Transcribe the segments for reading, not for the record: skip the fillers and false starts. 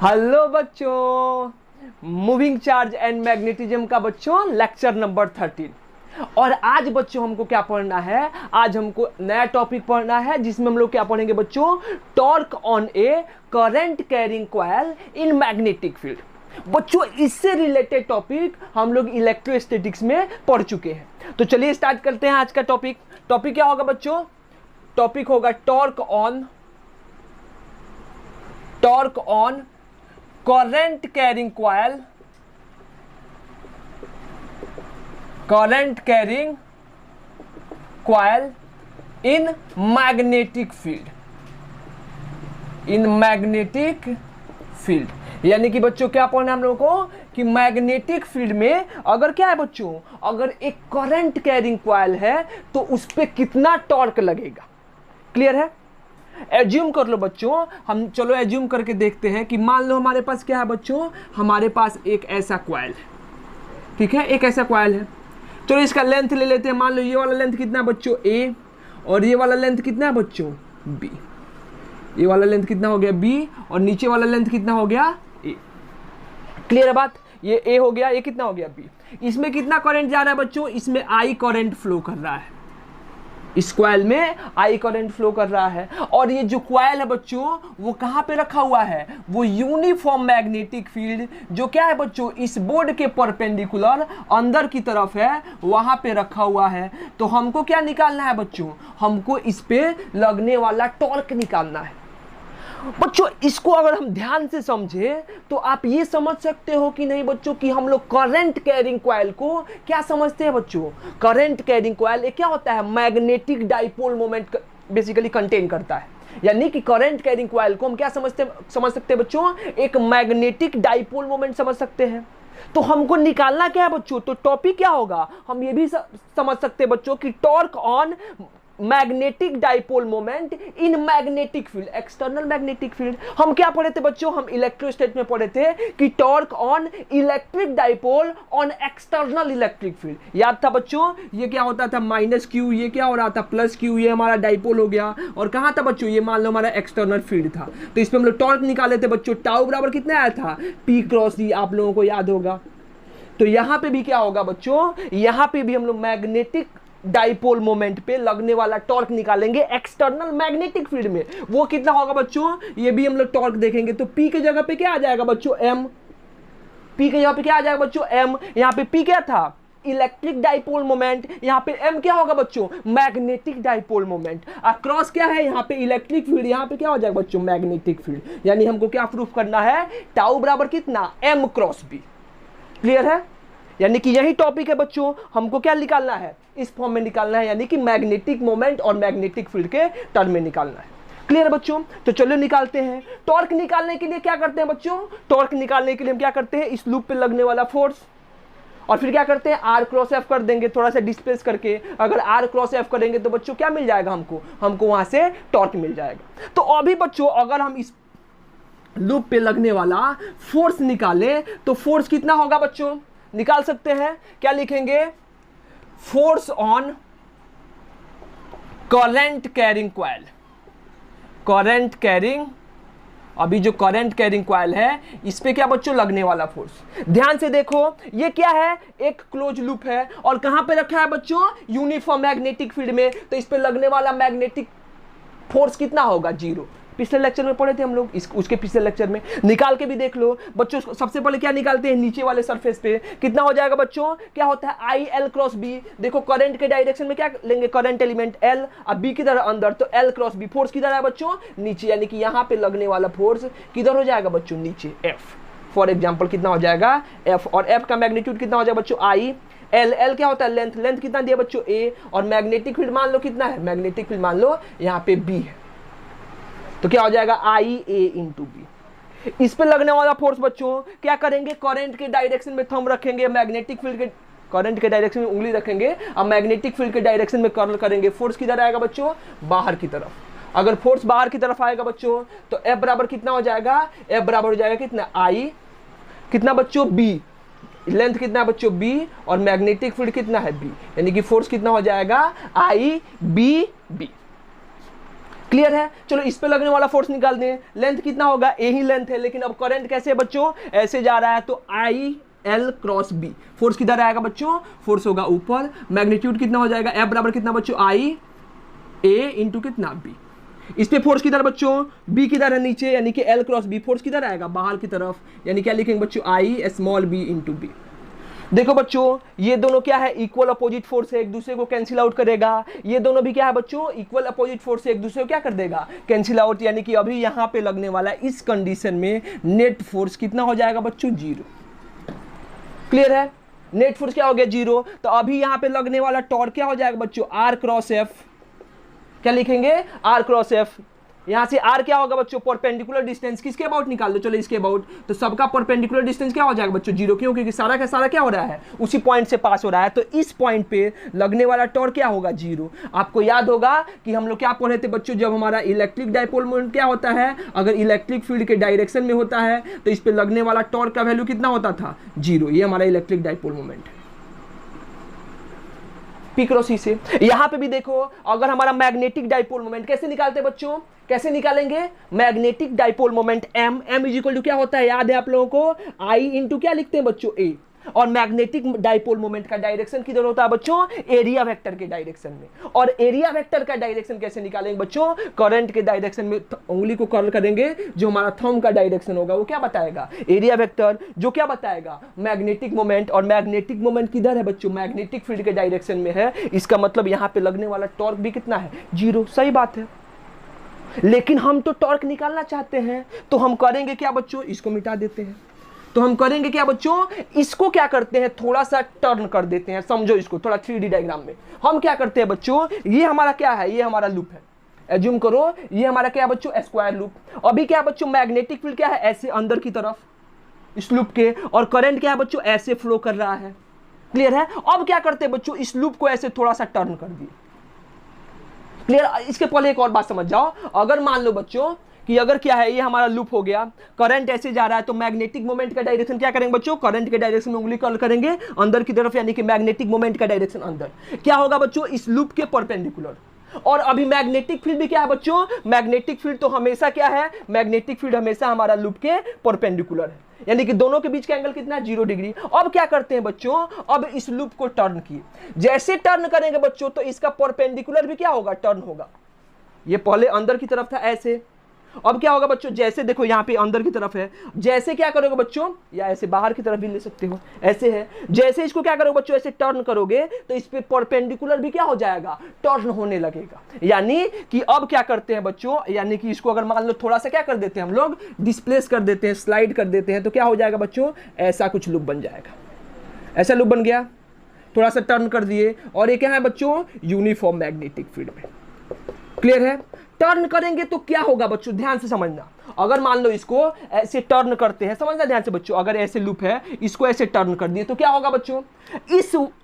Hello बच्चों, moving charge and magnetism का बच्चों लेक्चर नंबर 13। और आज बच्चों हमको क्या पढ़ना है? आज हमको नया टॉपिक पढ़ना है जिसमें हम लोग क्या पढ़ेंगे बच्चों? Torque on A current carrying coil in magnetic field. बच्चों इससे रिलेटेड टॉपिक हम लोग इलेक्ट्रोस्टैटिक्स में पढ़ चुके हैं। तो चलिए स्टार्ट करते हैं आज का टॉपिक। टॉपिक क्या होगा बच्चों? टॉपिक होगा torque on current carrying coil in magnetic field। यानी कि बच्चों क्या पढ़ना है हम लोगों को कि मैग्नेटिक फील्ड में अगर क्या है बच्चों, अगर एक करंट कैरिंग कॉइल है तो उस पे कितना टॉर्क लगेगा। क्लियर है? एज्यूम कर लो बच्चों, हम चलो एज्यूम करके देखते हैं कि मान लो हमारे पास क्या है बच्चों, हमारे पास एक ऐसा कॉइल है। ठीक है, एक ऐसा कॉइल है। चलो इसका लेंथ ले लेते हैं। मान लो ये वाला लेंथ कितना है बच्चों? ए, और ये वाला लेंथ कितना है बच्चों? बी। ये वाला लेंथ कितना हो गया? बी, और नीचे वाला लेंथ कितना हो गया? ए। क्लियर है बात? ये ए हो गया, ये कितना हो गया? बी। इसमें कितना करंट जा रहा है बच्चों? इसमें आई करंट फ्लो कर रहा है। इस कॉइल में आई करंट फ्लो कर रहा है। और ये जो कॉइल है बच्चों वो कहां पे रखा हुआ है? वो यूनिफॉर्म मैग्नेटिक फील्ड जो क्या है बच्चों, इस बोर्ड के परपेंडिकुलर अंदर की तरफ है, वहां पे रखा हुआ है। तो हमको क्या निकालना है बच्चों? हमको इस पे लगने वाला टॉर्क निकालना है। बच्चों इसको अगर हम ध्यान से समझे तो आप ये समझ सकते हो कि नहीं बच्चों कि हम लोग करंट कैरिंग कॉइल को क्या समझते हैं बच्चों? करंट कैरिंग कॉइल ये क्या होता है? Magnetic dipole moment basically contain करता है। यानी कि करंट कैरिंग कॉइल को हम क्या समझ सकते हैं बच्चों? एक मैग्नेटिक डाइपोल मोमेंट समझ सकते हैं। तो हमको निकालना क्या है बच्चों? तो टॉपिक क्या होगा? हम ये भी समझ सकते हैं बच्चों कि torque on magnetic dipole moment in magnetic field, external magnetic field. हम क्या पढ़े थे बच्चों? हम इलेक्ट्रोस्टैट में पढ़े थे कि torque on electric dipole on external electric field. याद था बच्चों? ये क्या होता था? माइनस क्यू, ये क्या हो रहा था? Plus Q. ये हमारा डाइपोल हो गया। और कहां था बच्चों? ये मान लो हमारा एक्सटर्नल फील्ड था। तो इसमें हम लोग टॉर्क निकाले थे बच्चों। टाउ बराबर कितना आया था? पी क्रॉस ई, आप लोगों को याद होगा। तो यहां पे भी क्या होगा बच्चों? यहां पे भी हम लोग मैग्नेटिक डाइपोल मोमेंट पे लगने वाला टॉर्क निकालेंगे एक्सटर्नल मैग्नेटिक फील्ड में। वो कितना होगा बच्चों? ये भी हम लोग टॉर्क देखेंगे। तो P के जगह पे क्या आ जाएगा बच्चों? M। P के जगह पे क्या आ जाएगा बच्चों? M। यहां पे P क्या था? Electric dipole moment. यहां पे M क्या होगा बच्चों? Magnetic dipole moment. अक्रॉस क्या है? यहां पे इलेक्ट्रिक फील्ड, यहां पे क्या हो जाएगा बच्चों? Magnetic field. यानी हमको क्या प्रूफ करना है? टाउ बराबर कितना? M cross B। क्लियर है? यानी कि यही टॉपिक है बच्चों, हमको क्या निकालना है? इस फॉर्म में निकालना है, यानी कि मैग्नेटिक मोमेंट और मैग्नेटिक फील्ड के टर्म में निकालना है। क्लियर है बच्चों? तो चलो निकालते हैं। टॉर्क निकालने के लिए क्या करते हैं बच्चों? टॉर्क निकालने के लिए हम क्या करते हैं? इस लूप पे लगने वाला फोर्स, और फिर क्या करते हैं? आर क्रॉस एफ कर देंगे, थोड़ा सा डिस्प्लेस करके। अगर आर क्रॉस एफ करेंगे तो बच्चों क्या मिल जाएगा हमको वहां से टॉर्क मिल जाएगा। तो अभी बच्चों अगर हम इस लूप पे लगने वाला फोर्स निकालें तो फोर्स कितना होगा बच्चों? निकाल सकते हैं। क्या लिखेंगे? Force on current carrying coil. Current carrying, अभी जो करंट कैरिंग कॉइल है इस पे क्या बच्चों? लगने वाला फोर्स। ध्यान से देखो, ये क्या है? एक क्लोज लूप है, और कहां पे रखा है बच्चों? यूनिफॉर्म मैग्नेटिक फील्ड में। तो इस पे लगने वाला मैग्नेटिक फोर्स कितना होगा? 0। पिछले लेक्चर में पढ़े थे हम लोग, उसके पिछले लेक्चर में। निकाल के भी देख लो बच्चों। सबसे पहले क्या निकालते हैं? नीचे वाले सरफेस पे कितना हो जाएगा बच्चों? क्या होता है? I L cross B. देखो करंट के डायरेक्शन में क्या लेंगे? करंट एलिमेंट एल, अब बी किधर? अंदर। तो एल क्रॉस बी। फोर्स किधर है बच्चों? नीचे। यानी कि यहाँ पे लगने वाला फोर्स किधर हो जाएगा बच्चों? नीचे। एफ फॉर एग्जाम्पल कितना हो जाएगा? एफ। और एफ का मैग्नीट्यूड कितना हो जाएगा बच्चों? आई। एल, एल क्या होता है? लेंथ। लेंथ कितना दिया बच्चों? ए। और मैग्नेटिक फील्ड मान लो कितना है? मैग्नेटिक फील्ड मान लो यहाँ पे बी है। तो क्या हो जाएगा? I A into B. इस पे लगने वाला फोर्स बच्चों क्या करेंगे? करंट के डायरेक्शन में थंब रखेंगे, मैग्नेटिक फील्ड के करंट के डायरेक्शन में उंगली रखेंगे, अब मैग्नेटिक फील्ड के डायरेक्शन में कर्ल करेंगे। फोर्स किधर आएगा बच्चों? बाहर की तरफ। अगर फोर्स बाहर की तरफ आएगा बच्चों तो F बराबर कितना हो जाएगा? F बराबर हो जाएगा कितना? आई कितना बच्चों? B। लेंथ कितना है बच्चों? B। और मैग्नेटिक फील्ड कितना है? B। यानी कि फोर्स कितना हो जाएगा? आई बी बी। क्लियर है? चलो इस पे लगने वाला फोर्स निकाल दें। लेंथ कितना होगा? ए ही लेंथ है, लेकिन अब करंट कैसे है बच्चों? ऐसे जा रहा है, तो I L cross B. Force किधर आएगा बच्चों? फोर्स होगा ऊपर। मैग्नीट्यूड कितना हो जाएगा? एफ बराबर कितना बच्चों? आई ए इंटू कितना? बी। इस पे फोर्स किधर बच्चों? बी किधर है? नीचे, यानी कि एल क्रॉस बी। फोर्स किधर आएगा? बाहर की तरफ, यानी क्या लिखेंगे बच्चों? I small B into B. देखो बच्चों, ये दोनों क्या है? इक्वल अपोजिट फोर्स है, एक दूसरे को कैंसिल आउट करेगा। ये दोनों भी क्या है बच्चों? इक्वल अपोजिट फोर्स है, एक दूसरे को क्या कर देगा? Cancel out. यानी कि अभी यहाँ पे लगने वाला इस कंडीशन में नेट फोर्स कितना हो जाएगा बच्चों? 0। क्लियर है? नेट फोर्स क्या हो गया? 0। तो अभी यहाँ पे लगने वाला टॉर्क क्या हो जाएगा बच्चों? R cross F. क्या लिखेंगे? R cross F. यहां से आर क्या होगा बच्चों? Perpendicular distance. किसके अबाउट निकाल दो? चलो इसके अबाउट। तो सबका परपेंडिकुलर डिस्टेंस क्या हो जाएगा बच्चों? 0। क्यों? क्योंकि सारा का सारा क्या हो रहा है? उसी पॉइंट से पास हो रहा है। तो इस पॉइंट पे लगने वाला टॉर्क क्या होगा? 0। आपको याद होगा कि हम लोग क्या पढ़े थे बच्चों? जब हमारा इलेक्ट्रिक डाइपोल मोमेंट क्या होता है, अगर इलेक्ट्रिक फील्ड के डायरेक्शन में होता है तो इस पे लगने वाला टॉर्क का वैल्यू कितना होता था? 0। ये हमारा इलेक्ट्रिक डाइपोल मोमेंट है। पी क्रॉस ई से यहां पे भी देखो, अगर हमारा मैग्नेटिक डाइपोल मोमेंट कैसे निकालते हैं बच्चों? कैसे निकालेंगे? Magnetic dipole moment M is equal to क्या होता है? याद है आप लोगों को? आई इंटू क्या लिखते हैं बच्चों? ए। और मैग्नेटिक डाइपोल मोमेंट का डायरेक्शन किधर होता है बच्चों? एरिया वेक्टर के डायरेक्शन में। और एरिया वेक्टर का डायरेक्शन कैसे निकालेंगे बच्चों? करंट के डायरेक्शन में उंगली को कर्ल करेंगे, जो हमारा थंब का डायरेक्शन होगा वो क्या बताएगा? Area vector. जो क्या बताएगा? Magnetic moment. और मैग्नेटिक मोमेंट किधर है बच्चों? मैग्नेटिक फील्ड के डायरेक्शन में है। इसका मतलब यहाँ पे लगने वाला टॉर्क भी कितना है? 0। सही बात है। लेकिन हम तो टॉर्क निकालना चाहते हैं, तो हम करेंगे क्या बच्चों? इसको मिटा देते हैं। तो हम करेंगे क्या बच्चों? इसको क्या करते हैं? थोड़ा सा टर्न कर देते हैं। समझो इसको थोड़ा 3D डायग्राम में। हम क्या करते हैं बच्चों? ये हमारा क्या है? ये हमारा लूप है। एज्यूम करो ये हमारा क्या है बच्चों? Square loop. अभी क्या बच्चों? मैग्नेटिक फील्ड क्या है? ऐसे अंदर की तरफ इस लूप के, और करंट क्या है बच्चों? ऐसे फ्लो कर रहा है। क्लियर है? अब क्या करते हैं बच्चों? इस लूप को ऐसे थोड़ा सा टर्न कर दिए। क्लियर? इसके पहले एक और बात समझ जाओ। अगर मान लो बच्चों कि अगर क्या है, ये हमारा लूप हो गया, करंट ऐसे जा रहा है, तो मैग्नेटिक मोमेंट का डायरेक्शन क्या करेंगे बच्चों? करंट के डायरेक्शन में उंगली कर्ल करेंगे अंदर की तरफ, यानी कि मैग्नेटिक मोमेंट का डायरेक्शन अंदर। क्या होगा बच्चों? इस लूप के परपेंडिकुलर। और अभी मैग्नेटिक फील्ड भी क्या है बच्चों? मैग्नेटिक फील्ड तो हमेशा क्या है? मैग्नेटिक फील्ड हमेशा हमारा लूप के परपेंडिकुलर है, यानी कि दोनों के बीच का एंगल कितना है? 0 डिग्री। अब क्या करते हैं बच्चों? अब इस लूप को टर्न किए। जैसे टर्न करेंगे बच्चों, तो इसका परपेंडिकुलर भी क्या होगा? टर्न होगा। ये पहले अंदर की तरफ था ऐसे, अब क्या होगा बच्चों? जैसे देखो यहाँ पे अंदर की तरफ है, जैसे क्या करोगे बच्चों? या ऐसे बाहर की तरफ भी ले सकते हो, ऐसे है। जैसे इसको क्या करोगे बच्चों? ऐसे टर्न करोगे तो इस पे परपेंडिकुलर भी क्या हो जाएगा? टर्न होने लगेगा। यानी कि अब क्या करते हैं बच्चों? यानी कि इसको अगर मान लो थोड़ा सा क्या कर देते हैं हम लोग? डिस्प्लेस कर देते हैं, स्लाइड कर देते हैं, तो क्या हो जाएगा बच्चों? ऐसा कुछ लूप बन जाएगा। ऐसा लूप बन गया, थोड़ा सा टर्न कर दिए, और ये क्या है बच्चों? यूनिफॉर्म मैग्नेटिक फील्ड में। क्लियर है? टर्न करेंगे तो क्या होगा बच्चों? ध्यान से समझना। अगर मान लो इसको ऐसे टर्न करते हैं, समझना ध्यान से बच्चों, अगर ऐसे लूप है, इसको ऐसे टर्न कर दिए तो क्या होगा बच्चों?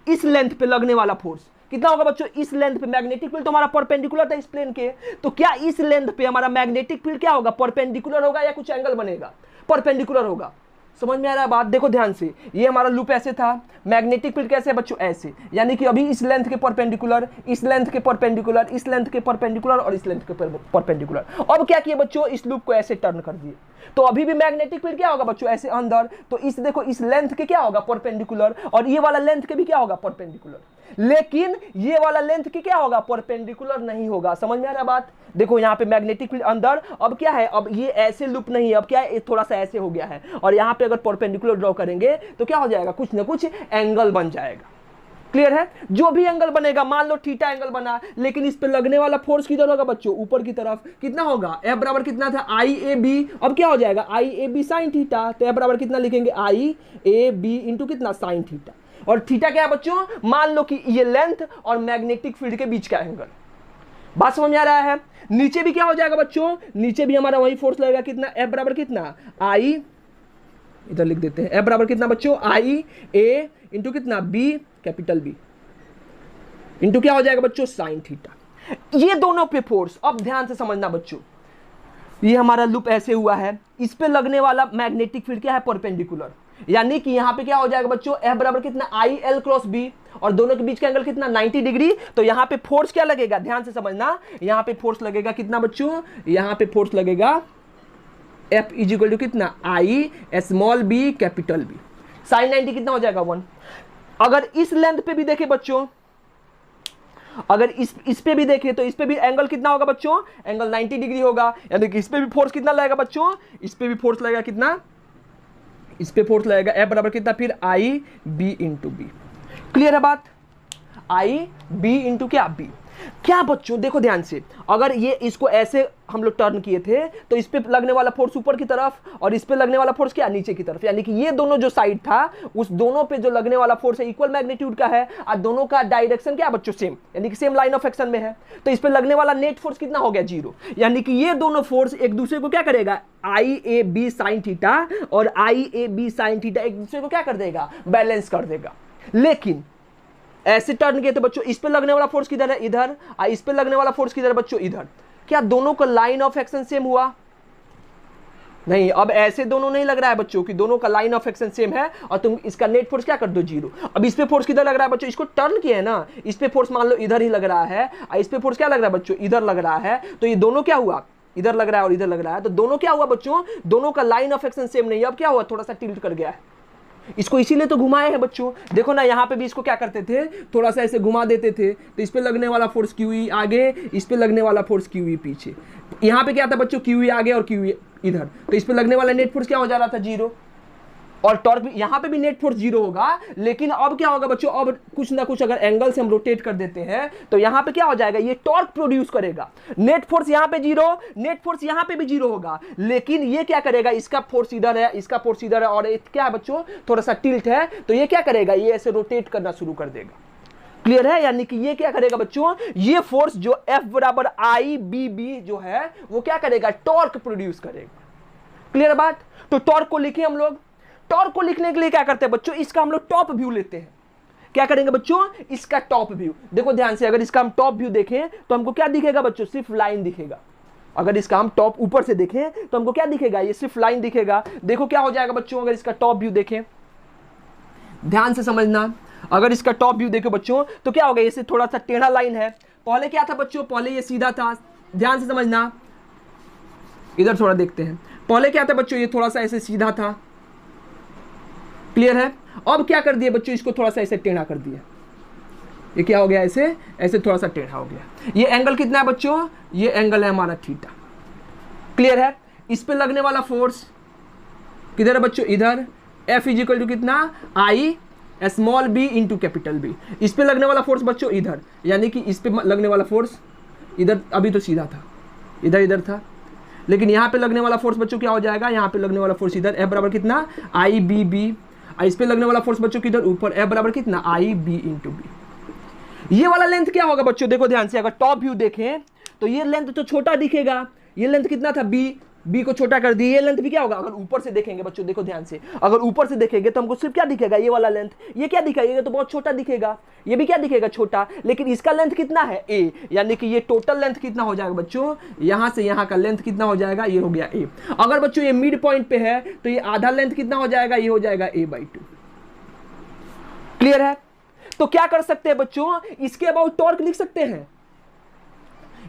इस लेंथ पे लगने वाला फोर्स कितना होगा बच्चों? इस लेंथ पे मैग्नेटिक फील्ड तो हमारा परपेंडिकुलर था इस प्लेन के, तो क्या इस लेंथ पे हमारा मैग्नेटिक फील्ड क्या होगा? परपेंडिकुलर होगा या कुछ एंगल बनेगा? परपेंडिकुलर होगा। समझ में आ रहा है बात? देखो ध्यान से, ये हमारा लूप ऐसे था, मैग्नेटिक फील्ड कैसे है बच्चों? ऐसे। यानी कि अभी इस लेंथ के परपेंडिकुलर, इस लेंथ के परपेंडिकुलर, इस लेंथ के परपेंडिकुलर और इस लेंथ के परपेंडिकुलर। अब क्या किए बच्चों? इस लूप को ऐसे टर्न कर दिए, तो अभी भी मैग्नेटिक फील्ड क्या होगा बच्चों? ऐसे अंदर। तो इस देखो, इस लेंथ के क्या होगा? परपेंडिकुलर, और ये वाला लेंथ के भी क्या होगा? परपेंडिकुलर। लेकिन ये वाला लेंथ के क्या होगा? परपेंडिकुलर नहीं होगा। समझ में आ रहा है बात? देखो यहाँ पे मैग्नेटिक फील्ड अंदर, अब क्या है? अब ये ऐसे लूप नहीं है, अब क्या है? थोड़ा सा ऐसे हो गया है, और यहाँ पे अगर परपेंडिकुलर ड्रॉ करेंगे तो क्या हो जाएगा? कुछ ना कुछ एंगल बन जाएगा। क्लियर है? जो भी एंगल बनेगा, मान लो थीटा एंगल बना, लेकिन इस पे लगने वाला फोर्स किधर होगा बच्चों? ऊपर की तरफ। कितना होगा? एफ बराबर कितना था? आई ए बी। अब क्या हो जाएगा? I A B sine theta. तो एफ बराबर कितना लिखेंगे? आई ए बी इंटू कितना? Sine theta. और थीटा क्या है बच्चों? मान लो कि ये लेंथ और मैग्नेटिक फील्ड के बीच का एंगल। बात समझ में आ रहा है? नीचे भी क्या हो जाएगा बच्चों? नीचे भी हमारा वही फोर्स लगेगा। कितना? एफ बराबर कितना? आई, इधर लिख देते हैं, एफ बराबर कितना बच्चों? आई ए इंटू कितना? बी, कैपिटल बी, इंटू क्या हो जाएगा बच्चों? Sign theta. ये दोनों पे फोर्स। अब ध्यान से समझना बच्चों, ये हमारा लूप ऐसे हुआ है, इस पे लगने वाला मैग्नेटिक फील्ड क्या है? परपेंडिकुलर। यानी कि यहाँ पे क्या हो जाएगा बच्चों, F बराबर कितना आई एल क्रॉस बी, और दोनों के बीच का एंगल कितना 90 डिग्री। तो यहाँ पे फोर्स क्या लगेगा, ध्यान से समझना, यहाँ पे फोर्स लगेगा कितना बच्चों, यहाँ पे फोर्स लगेगा F इज इक्वल टू कितना I small b capital B. Sine 90 कितना हो जाएगा 1। अगर इस लेंथ पे भी देखे बच्चों, अगर इस पे भी देखें तो इस पे भी एंगल कितना होगा बच्चों, एंगल 90 डिग्री होगा। यानी कि इस पे भी फोर्स कितना लगेगा बच्चों, इस पे भी फोर्स लगेगा कितना, इस पे फोर्स लगेगा F बराबर कितना फिर आई बी इंटू बी। क्लियर है बात, आई बी इंटू क्या बी। क्या बच्चों देखो ध्यान से, अगर ये इसको ऐसे हम लोग टर्न किए थे तो इस पे लगने वाला फोर्स ऊपर की तरफ और इस पे लगने वाला फोर्स क्या नीचे की तरफ, यानी कि ये दोनों जो साइड था उस दोनों पे जो लगने वाला फोर्स है इक्वल मैग्नीट्यूड का है और दोनों का डायरेक्शन क्या बच्चों सेम, यानी कि सेम लाइन ऑफ एक्शन में है। तो इस पे लगने वाला नेट फोर्स कितना हो गया 0, यानी कि ये दोनों फोर्स एक दूसरे को क्या करेगा, आई ए बी साइन थीटा और आई ए बी साइन थीटा एक दूसरे को क्या कर देगा, बैलेंस कर देगा। लेकिन ऐसे टर्न किए तो बच्चों इस पे लगने वाला फोर्स किधर है, इधर, और इस पे लगने वाला फोर्स किधर है बच्चों, इधर। क्या दोनों का लाइन ऑफ एक्शन सेम हुआ, नहीं। अब ऐसे दोनों नहीं लग रहा है बच्चों कि दोनों का लाइन ऑफ एक्शन सेम है और तुम इसका नेट फोर्स क्या कर दो 0। अब इस पे फोर्स किधर लग रहा है बच्चों, इसको टर्न किया है ना, इस पे फोर्स मान लो इधर ही लग रहा है और इस पे फोर्स क्या लग रहा है बच्चों, इधर लग रहा है। तो ये दोनों क्या हुआ, इधर लग रहा है और इधर लग रहा है, तो दोनों क्या हुआ बच्चों, दोनों का लाइन ऑफ एक्शन सेम नहीं। अब क्या हुआ, थोड़ा सा टिल्ट कर गया है, इसको इसीलिए तो घुमाए हैं बच्चों। देखो ना यहाँ पे भी इसको क्या करते थे, थोड़ा सा ऐसे घुमा देते थे, तो इस पे लगने वाला फोर्स क्यू आगे, इस पे लगने वाला फोर्स क्यू पीछे। यहाँ पे क्या था बच्चों, क्यू आगे और क्यू इधर, तो इस पे लगने वाला नेट फोर्स क्या हो जा रहा था 0, और टॉर्क भी यहाँ पे भी नेट फोर्स 0 होगा। लेकिन अब क्या होगा बच्चों, अब कुछ ना कुछ अगर एंगल से हम रोटेट कर देते हैं तो यहाँ पे क्या हो जाएगा, ये टॉर्क प्रोड्यूस करेगा। नेट फोर्स यहाँ पे 0, नेट फोर्स यहाँ पे भी 0 होगा, लेकिन ये क्या करेगा, इसका फोर्स इधर है, इसका फोर्स इधर है और क्या है बच्चों, थोड़ा सा टिल्ट है, तो ये क्या करेगा, ये ऐसे रोटेट करना शुरू कर देगा। क्लियर है, यानी कि ये क्या करेगा बच्चों, ये फोर्स जो F बराबर आई बी बी जो है वो क्या करेगा, टॉर्क प्रोड्यूस करेगा। क्लियर बात, तो टॉर्क को लिखे हम लोग। टॉर्क को लिखने के लिए क्या करते हैं बच्चों, इसका हम लोग टॉप व्यू लेते हैं। क्या करेंगे बच्चों, इसका टॉप व्यू। देखो ध्यान से, अगर इसका हम टॉप व्यू देखें तो हमको क्या दिखेगा बच्चों, सिर्फ लाइन दिखेगा। अगर इसका हम टॉप ऊपर से देखें तो हमको क्या दिखेगा, ये सिर्फ लाइन दिखेगा। देखो क्या हो जाएगा बच्चों, अगर इसका टॉप व्यू देखें, ध्यान से समझना, अगर इसका टॉप व्यू देखो बच्चों तो क्या होगा, ये थोड़ा सा टेढ़ा लाइन है। पहले क्या था बच्चों, पहले ये सीधा था, ध्यान से समझना, इधर थोड़ा देखते हैं। पहले क्या था बच्चों, ये थोड़ा सा ऐसे सीधा था। क्लियर है, अब क्या कर दिया बच्चों, इसको थोड़ा सा ऐसे टेढ़ा कर दिया। ये क्या हो गया, ऐसे ऐसे थोड़ा सा टेढ़ा हो गया। ये एंगल कितना है बच्चों, ये एंगल है हमारा थीटा। क्लियर है, इस पे लगने वाला फोर्स किधर है बच्चों, इधर। F इज इक्वल टू कितना, I small B into capital B. इस पे लगने वाला फोर्स बच्चों इधर, यानी कि इस पे लगने वाला फोर्स इधर, अभी तो सीधा था, इधर इधर था, लेकिन यहाँ पे लगने वाला फोर्स बच्चों क्या हो जाएगा, यहाँ पे लगने वाला फोर्स इधर। F बराबर कितना, आई बी बी। इस पे लगने वाला फोर्स बच्चों किधर, ऊपर। F बराबर कितना, आई बी इंटू बी। ये वाला लेंथ क्या होगा बच्चों, देखो ध्यान से, अगर टॉप व्यू देखें तो ये लेंथ तो छोटा दिखेगा। ये लेंथ कितना था, बी को छोटा कर दिए, ये लेंथ भी क्या होगा, अगर ऊपर से देखेंगे बच्चों, देखो ध्यान से, अगर ऊपर से देखेंगे तो हमको सिर्फ क्या दिखेगा, ये वाला लेंथ। ये क्या दिखेगा, ये तो बहुत छोटा दिखेगा, ये भी क्या दिखेगा, छोटा। लेकिन इसका लेंथ कितना है, ए, यानी कि ये टोटल लेंथ कितना हो जाएगा बच्चों, यहां से यहां का लेंथ कितना हो जाएगा, ये हो गया ए। अगर बच्चों ये मिड पॉइंट पे है तो ये आधा लेंथ कितना हो जाएगा, ये हो जाएगा a/2। क्लियर है, तो क्या कर सकते हैं बच्चों, इसके अबाउट टॉर्क लिख सकते हैं,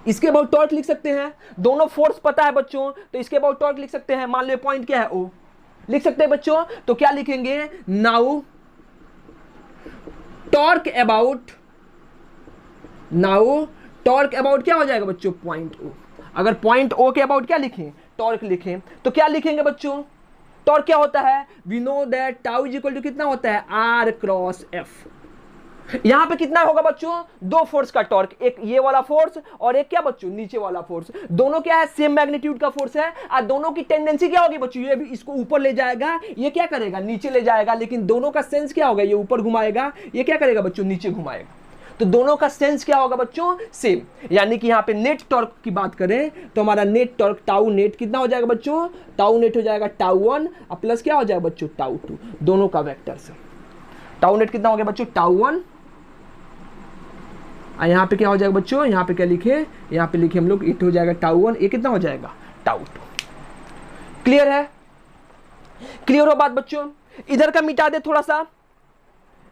इसके अबाउट टॉर्क लिख सकते हैं। दोनों फोर्स पता है बच्चों, तो इसके अबाउट टॉर्क लिख सकते हैं। मान लो पॉइंट क्या है, ओ, लिख सकते हैं बच्चों। तो क्या लिखेंगे, now torque about, now torque about क्या हो जाएगा बच्चों, पॉइंट ओ। अगर पॉइंट ओ के अबाउट क्या लिखें, टॉर्क लिखें, तो क्या लिखेंगे बच्चों, टॉर्क क्या होता है, we know that tau is equal to कितना होता है, आर क्रॉस एफ। यहां पे कितना होगा बच्चों, दो फोर्स का टॉर्क, एक ये वाला फोर्स और एक क्या बच्चों, नीचे वाला फोर्स। दोनों क्या है, सेम मैग्नीट्यूड का फोर्स है, और दोनों की टेंडेंसी क्या होगी बच्चों, ये भी इसको ऊपर ले जाएगा, ये क्या करेगा, नीचे ले जाएगा। लेकिन दोनों का सेंस क्या होगा, ये ऊपर घुमाएगा, ये क्या करेगा बच्चों, नीचे घुमाएगा। तो दोनों का सेंस क्या होगा बच्चों, सेम। यानी कि यहाँ पे नेट टॉर्क की बात करें तो हमारा नेट टॉर्क टाउ नेट कितना हो जाएगा बच्चों, टाउ नेट हो जाएगा टाउ1 और प्लस क्या हो जाएगा बच्चों, टाउ2, दोनों का वेक्टर से। टाउ नेट कितना हो गया बच्चों, टाउ1, यहाँ पे क्या हो जाएगा बच्चों, यहाँ पे क्या लिखे, यहाँ पे लिखे हम लोग, इट हो जाएगा टाउ1, ये कितना हो जाएगा, टाउ2। क्लियर है, क्लियर हो बात बच्चों। इधर का मिटा दे, थोड़ा सा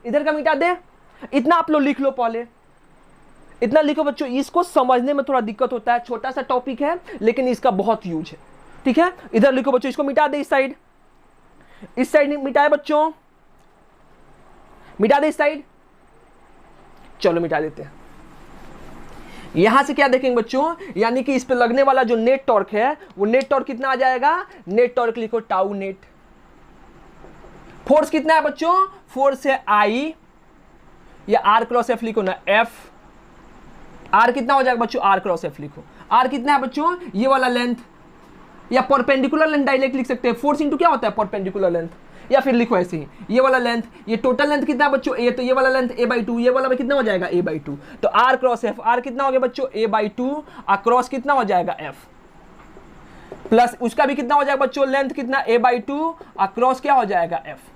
इधर का मिटा दे, इतना आप लोग लिख लो, पहले इतना लिखो बच्चों, इसको समझने में थोड़ा दिक्कत होता है, छोटा सा टॉपिक है लेकिन इसका बहुत यूज है, ठीक है। इधर लिखो बच्चों, इसको मिटा दे, इस साइड मिटाए बच्चों, मिटा दे इस साइड, चलो मिटा देते हैं। यहां से क्या देखेंगे बच्चों, यानी कि इस पे लगने वाला जो नेट टॉर्क है वो नेट टॉर्क कितना आ जाएगा, नेट टॉर्क लिखो टाउ नेट। फोर्स कितना है बच्चों, फोर्स है आई, या आर क्रॉस एफ लिखो ना, एफ। आर कितना हो जाएगा बच्चों, आर क्रॉस एफ लिखो। आर कितना है बच्चों, ये वाला लेंथ, या परपेंडिकुलर लेंथ डायरेक्ट लिख सकते हैं, फोर्स इंटू क्या होता है परपेंडिकुलर लेंथ, या फिर लिखो ऐसे ही, ये वाला लेंथ, ये टोटल लेंथ कितना है बच्चों ए, तो ये वाला लेंथ a/2, ये वाला में कितना हो जाएगा a/2, तो r क्रॉस f, r कितना हो गया बच्चों a/2, और क्रॉस कितना हो जाएगा f, प्लस उसका भी कितना हो जाएगा बच्चों, लेंथ कितना a/2, और क्रॉस क्या हो जाएगा f।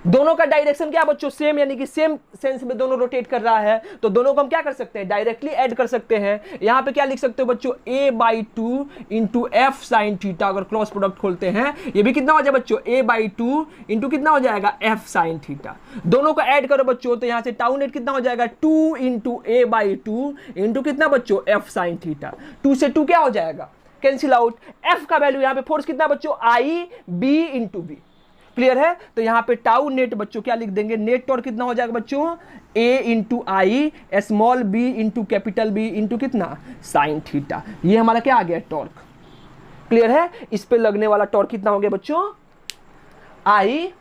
दोनों का डायरेक्शन क्या बच्चों, सेम, यानी कि सेम सेंस में दोनों रोटेट कर रहा है, तो दोनों को हम क्या कर सकते हैं, डायरेक्टली ऐड कर सकते हैं। यहां पे क्या लिख सकते हो बच्चों, a/2 into F sine theta, अगर क्रॉस प्रोडक्ट खोलते हैं, ये भी कितना हो जाएगा बच्चों, a/2 इंटू कितना हो जाएगा, एफ साइन थीटा। दोनों को ऐड करो बच्चों, तो यहां से टाउ नेट कितना हो जाएगा, 2 इंटू a/2 इंटू कितना बच्चों, एफ साइन थीटा। 2 से 2 क्या हो जाएगा, कैंसिल आउट। एफ का वैल्यू यहाँ पे फोर्स कितना बच्चों, आई बी इंटू बी, क्लियर है। तो यहां पे टाउ नेट बच्चों क्या लिख देंगे, नेट टॉर्क कितना हो जाएगा बच्चों, A into I small B into capital B into कितना, साइन थीटा। ये हमारा क्या आ गया, टॉर्क, क्लियर है। इस पे लगने वाला टॉर्क कितना हो गया बच्चों, I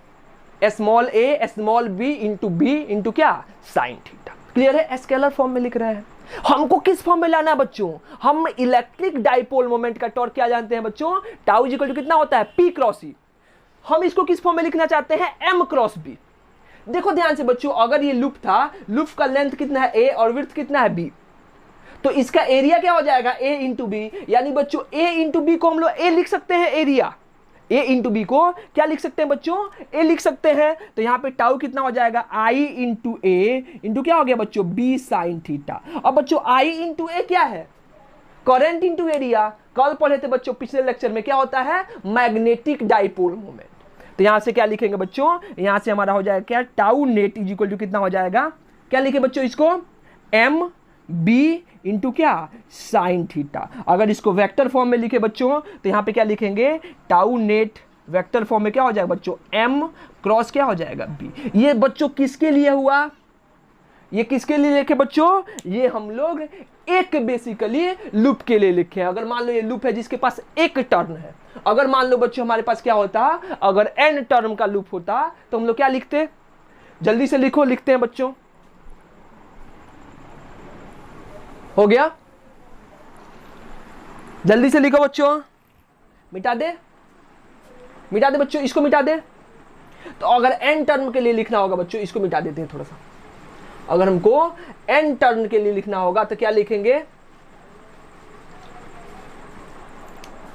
small a small B into क्या, साइन थीटा, क्लियर है। स्केलर फॉर्म में लिख रहे हैं। हमको किस फॉर्म में लाना है बच्चों, हम इलेक्ट्रिक डाइपोल मोमेंट का टॉर्क क्या जानते हैं बच्चों, टाउ इक्वल टू कितना होता है, पी क्रॉस ई। हम इसको किस फॉर्म में लिखना चाहते हैं, m क्रॉस b। देखो ध्यान से बच्चों, अगर ये लूप था, लूप का लेंथ कितना है a और विड्थ कितना है b, तो इसका एरिया क्या हो जाएगा a इंटू बी, यानी बच्चों a इंटू बी को हम लोग a लिख सकते हैं, एरिया a इंटू बी को क्या लिख सकते हैं बच्चों, a लिख सकते हैं। तो यहाँ पे टाउ कितना हो जाएगा, i इंटू ए इंटू क्या हो गया बच्चों, b साइन थीटा। अब बच्चों i इंटू ए क्या है, करंट इंटू एरिया। कल पढ़े थे बच्चों पिछले लेक्चर में, क्या होता है, मैग्नेटिक डाइपोल मोमेंट। तो यहां से क्या लिखेंगे बच्चों, यहां से हमारा हो जाएगा क्या, tau net is equal to कितना हो जाएगा, क्या लिखे बच्चों इसको, एम बी इंटू क्या, साइन थीटा। अगर इसको वेक्टर फॉर्म में लिखे बच्चों, तो यहां पे क्या लिखेंगे, टाउ नेट वेक्टर फॉर्म में क्या हो जाएगा बच्चों, एम क्रॉस क्या हो जाएगा बी। ये बच्चों किसके लिए हुआ, ये किसके लिए लिखे बच्चों, ये हम लोग एक बेसिकली लूप के लिए लिखे हैं। अगर मान लो ये लूप है जिसके पास एक टर्न है, अगर मान लो बच्चों हमारे पास क्या होता, अगर n टर्म का लूप होता, तो हम लोग क्या लिखते, जल्दी से लिखो, लिखते हैं बच्चों, हो गया, जल्दी से लिखो बच्चों, मिटा दे बच्चों, इसको मिटा दे। तो अगर n टर्म के लिए लिखना होगा बच्चों, इसको मिटा देते हैं थोड़ा सा। अगर हमको n टर्न के लिए लिखना होगा तो क्या लिखेंगे,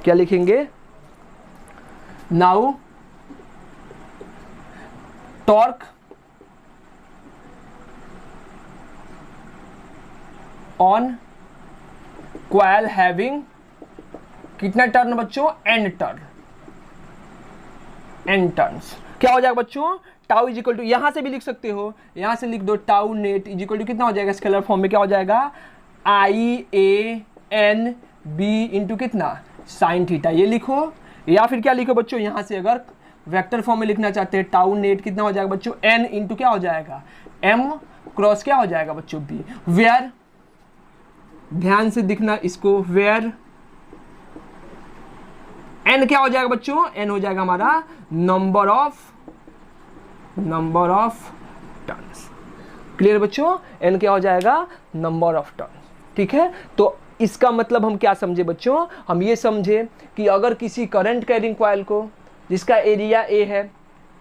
क्या लिखेंगे, now torque on coil having कितना टर्न बच्चों, n टर्न, n टर्न्स। क्या हो जाएगा बच्चों, टाउ इज इक्वल टू, यहां से भी लिख सकते हो, यहां से लिख दो tau net is equal to कितना हो जाएगा, स्केलर फॉर्म में क्या हो जाएगा, I A N B into कितना, साइन थीटा, ये लिखो। या फिर क्या लिखो बच्चों, यहां से अगर वेक्टर फॉर्म में लिखना चाहते हैं, टाउ नेट कितना हो जाएगा बच्चों, एन इंटू क्या हो जाएगा, एम क्रॉस क्या हो जाएगा बच्चों बी। वेयर, ध्यान से दिखना इसको, वेयर एन क्या हो जाएगा बच्चों, एन हो जाएगा हमारा नंबर ऑफ टर्न्स, क्लियर बच्चों, एन क्या हो जाएगा, नंबर ऑफ टर्न्स, ठीक है। तो इसका मतलब हम क्या समझे बच्चों, हम ये समझे कि अगर किसी करंट कैरिंग कॉइल को जिसका एरिया ए है,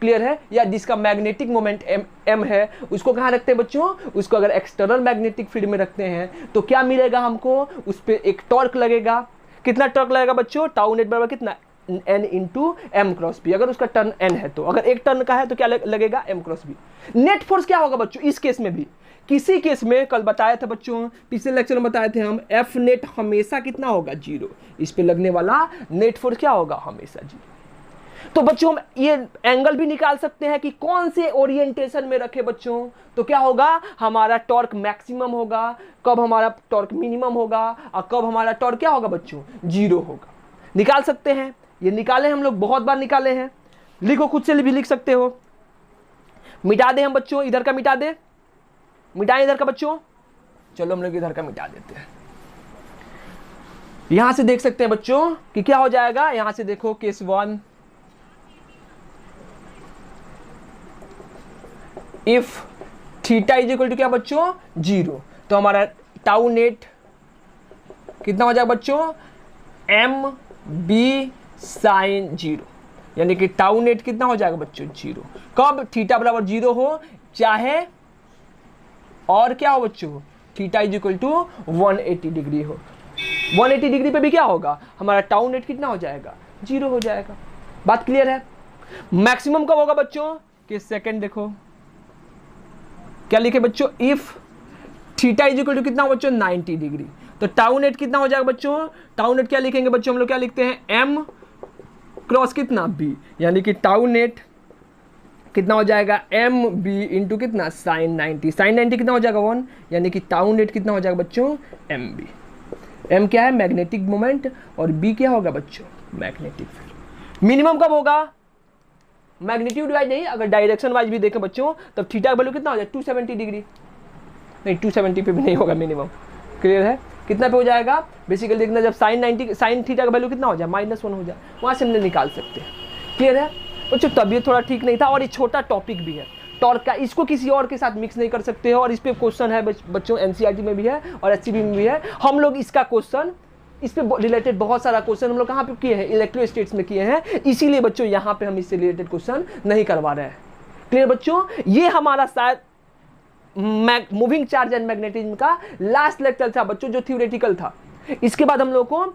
क्लियर है, या जिसका मैग्नेटिक मोमेंट एम है, उसको कहाँ रखते हैं बच्चों, उसको अगर एक्सटर्नल मैग्नेटिक फील्ड में रखते हैं, तो क्या मिलेगा हमको, उस पर एक टॉर्क लगेगा। कितना टॉर्क लगेगा बच्चों, टाउ नेट बराबर कितना, n into M cross B. अगर उसका टर्न n है, तो अगर एक टर्न का है तो क्या लगेगा, m cross B. Net force क्या होगा बच्चों, इस केस में भी, किसी केस में कल बताया था बच्चों, पिछले लेक्चर में बताए थे हम, एफ नेट हमेशा कितना होगा, 0। इस पे लगने वाला नेट फोर्स क्या होगा, हमेशा 0। तो बच्चों हम ये एंगल भी निकाल सकते हैं कि कौन से ओरिएंटेशन में रखे बच्चों, तो क्या होगा, हमारा टॉर्क मैक्सिमम होगा, कब हमारा टॉर्क मिनिमम होगा, और कब हमारा टॉर्क क्या होगा बच्चों, 0 होगा। निकाल सकते हैं, ये निकाले हम लोग, बहुत बार निकाले हैं। लिखो, खुद से भी लिख सकते हो। मिटा दे हम बच्चों, इधर का मिटा दे, मिटाएं इधर का बच्चों। चलो हम लोग इधर का मिटा देते हैं। यहां से देख सकते हैं बच्चों कि क्या हो जाएगा। यहां से देखो case 1, if theta is equal to क्या बच्चों, 0, तो हमारा टाउ नेट कितना हो जाएगा बच्चों, एम बी साइन 0, यानी कि टाउ नेट कितना हो जाएगा बच्चों, 0। कब थीटा बराबर 0 हो, चाहे और क्या हो बच्चों, theta is equal to 180 degree हो। 180 डिग्री पे भी क्या होगा, हमारा टाउ नेट कितना हो जाएगा, 0 हो जाएगा। बात क्लियर है। मैक्सिमम कब होगा बच्चों, कि सेकंड देखो क्या लिखे बच्चों, if theta is equal to कितना हो बच्चों, 90 डिग्री, तो टाउ नेट कितना हो जाएगा बच्चों, टाउ नेट क्या लिखेंगे बच्चों, हम लोग क्या लिखते हैं, एम क्रॉस कितना बी, यानी कि टाउ नेट कितना हो जाएगा, एम बी इंटू कितना, साइन 90, साइन 90 कितना हो जाएगा 1, यानी कि टाउ नेट कितना हो जाएगा बच्चों, एम बी। एम क्या है, मैग्नेटिक मोमेंट, और बी क्या होगा बच्चों, मैग्नेटिक फील्ड। मिनिमम कब होगा, मैग्नीट्यूड वाइज नहीं, अगर डायरेक्शन वाइज भी देखें बच्चों, तब थीटा का वैल्यू कितना हो जाएगा, 270 डिग्री, नहीं 270 पे भी नहीं होगा मिनिमम। क्लियर है, कितना पे हो जाएगा, बेसिकली देखना, जब साइन थीटा का वैल्यू कितना हो जाए, -1 हो जाए, वहां से हम निकाल सकते हैं। क्लियर है बच्चों, तबीयत थोड़ा ठीक नहीं था, और ये छोटा टॉपिक भी है टॉर्क का, इसको किसी और के साथ मिक्स नहीं कर सकते हो, और इस पे क्वेश्चन है बच्चों, एनसीईआरटी में भी है और एचसीबी में भी है। हम लोग इसका क्वेश्चन, इस पे रिलेटेड बहुत सारा क्वेश्चन हम लोग कहाँ पे किए हैं, इलेक्ट्रोस्टैटिक्स में किए हैं, इसीलिए बच्चों यहाँ पे हम इससे रिलेटेड क्वेश्चन नहीं करवा रहे हैं। क्लियर बच्चों, ये हमारा शायद मूविंग चार्ज एंड मैग्नेटिज्म का लास्ट लेक्चर था बच्चों, जो थ्योरेटिकल था। इसके बाद हम लोग को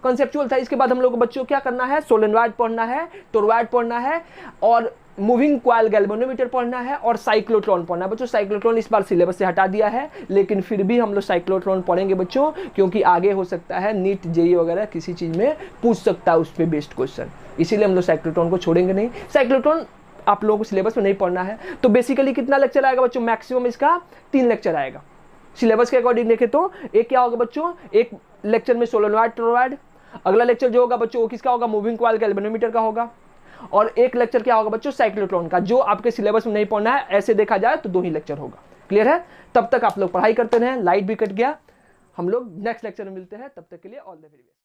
कॉन्सेप्चुअल था। इसके बाद हम लोग को बच्चों क्या करना है, सोलेनॉइड पढ़ना है, टोरॉइड पढ़ना है, और मूविंग कॉइल गैल्वेनोमीटर पढ़ना है, और साइक्लोट्रॉन पढ़ना है बच्चों। साइक्लोट्रॉन इस बार सिलेबस से हटा दिया है, लेकिन फिर भी हम लोग साइक्लोट्रॉन पढ़ेंगे बच्चों, क्योंकि आगे हो सकता है नीट जेईई वगैरह किसी चीज में पूछ सकता है उस पर बेस्ड क्वेश्चन, इसीलिए हम लोग साइक्लोट्रॉन को छोड़ेंगे नहीं। साइक्लोट्रॉन आप लोगों को सिलेबस में नहीं पढ़ना है। तो बेसिकली कितना लेक्चर आएगा बच्चों, मैक्सिमम इसका 3 लेक्चर आएगा सिलेबस के अकॉर्डिंग देखें तो। एक क्या होगा बच्चों, एक लेक्चर में सोलेनॉइड टोरॉइड, अगला लेक्चर जो होगा बच्चों वो किसका होगा, मूविंग कॉइल गैल्वेनोमीटर का होगा, और एक लेक्चर क्या होगा बच्चों, साइक्लोट्रॉन का, जो आपके सिलेबस में नहीं पढ़ना है। ऐसे देखा जाए तो 2 ही लेक्चर होगा। क्लियर है, तब तक आप लोग पढ़ाई करते रहें। लाइट भी कट गया, हम लोग नेक्स्ट लेक्चर में मिलते हैं, तब तक के लिए ऑल द वेरी बेस्ट।